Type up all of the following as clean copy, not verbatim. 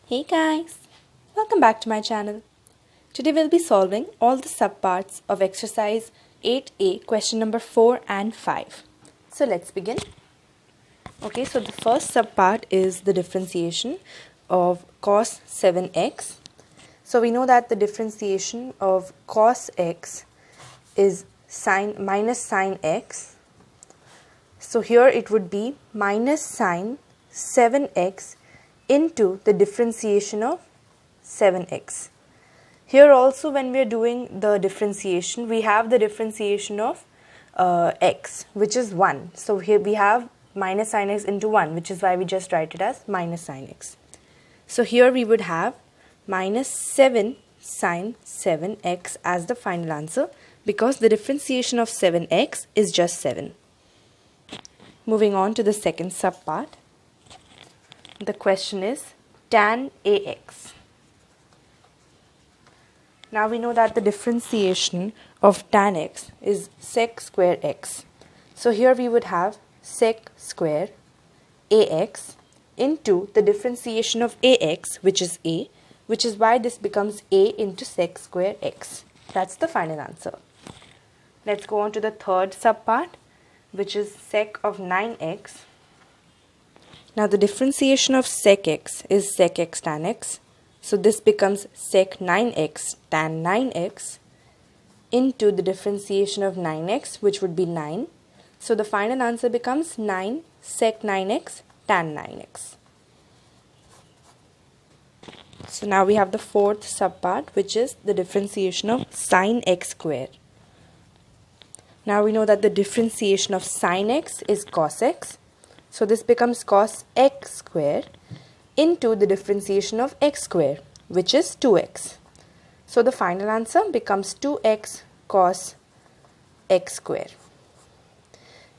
Hey guys, welcome back to my channel. Today we'll be solving all the subparts of exercise 8A question number 4 and 5. So let's begin. Okay, so the first subpart is the differentiation of cos 7x. So we know that the differentiation of cos x is minus sine x. So here it would be minus sine 7x into the differentiation of 7x. Here also when we are doing the differentiation, we have the differentiation of x, which is 1. So here we have minus sine x into 1, which is why we just write it as minus sine x. So here we would have minus 7 sine 7x as the final answer, because the differentiation of 7x is just 7. Moving on to the second subpart. The question is tan ax. Now we know that the differentiation of tan x is sec square x. So here we would have sec square ax into the differentiation of ax, which is a, which is why this becomes a into sec square x. That's the final answer. Let's go on to the third subpart, which is sec of 9x. Now the differentiation of sec x is sec x tan x. So this becomes sec 9x tan 9x into the differentiation of 9x, which would be 9. So the final answer becomes 9 sec 9x tan 9x. So now we have the fourth subpart, which is the differentiation of sine x square. Now we know that the differentiation of sine x is cos x. So this becomes cos x square into the differentiation of x square, which is 2x. So the final answer becomes 2x cos x square.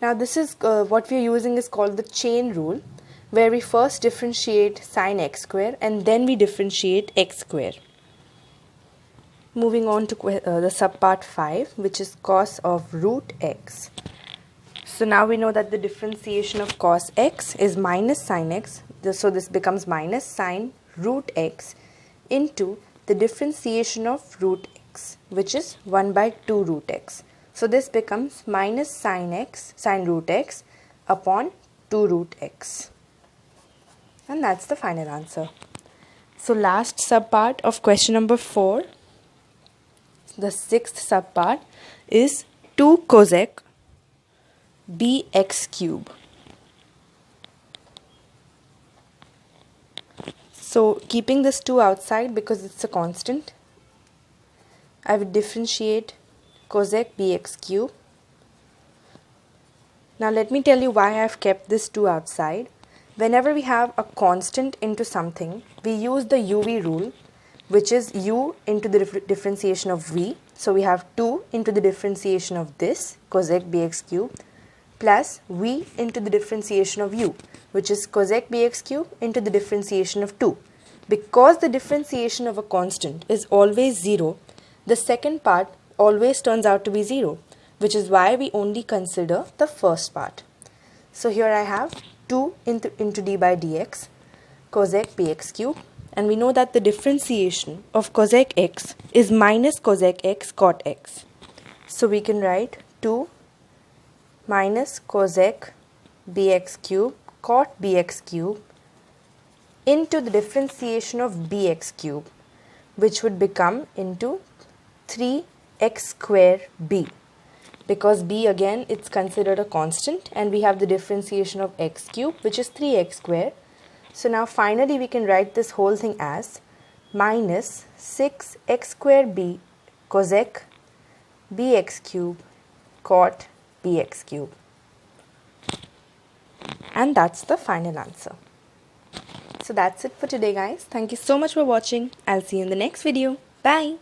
Now this is what we are using is called the chain rule, where we first differentiate sine x square and then we differentiate x square. Moving on to the subpart 5, which is cos of root x. So now we know that the differentiation of cos x is minus sine x. So this becomes minus sine root x into the differentiation of root x, which is 1 by 2 root x. So this becomes minus sine root x upon 2 root x. And that's the final answer. So last subpart of question number 4, the sixth subpart, is 2 cosec bx cube. So keeping this 2 outside because it's a constant, I would differentiate cosec bx cube. Now let me tell you why I have kept this 2 outside. Whenever we have a constant into something, we use the uv rule, which is u into the differentiation of v. So we have 2 into the differentiation of this cosec bx cube plus v into the differentiation of u, which is cosec bx cube into the differentiation of 2. Because the differentiation of a constant is always 0, the second part always turns out to be 0, which is why we only consider the first part. So here I have 2 into d by dx cosec bx cube, and we know that the differentiation of cosec x is minus cosec x cot x. So we can write 2 minus cosec bx cube cot bx cube into the differentiation of bx cube, which would become into 3x square b, because b again it's considered a constant and we have the differentiation of x cube, which is 3x square. So now finally we can write this whole thing as minus 6x square b cosec bx cube cot bx cube. And that's the final answer. So that's it for today, guys. Thank you so much for watching. I'll see you in the next video. Bye.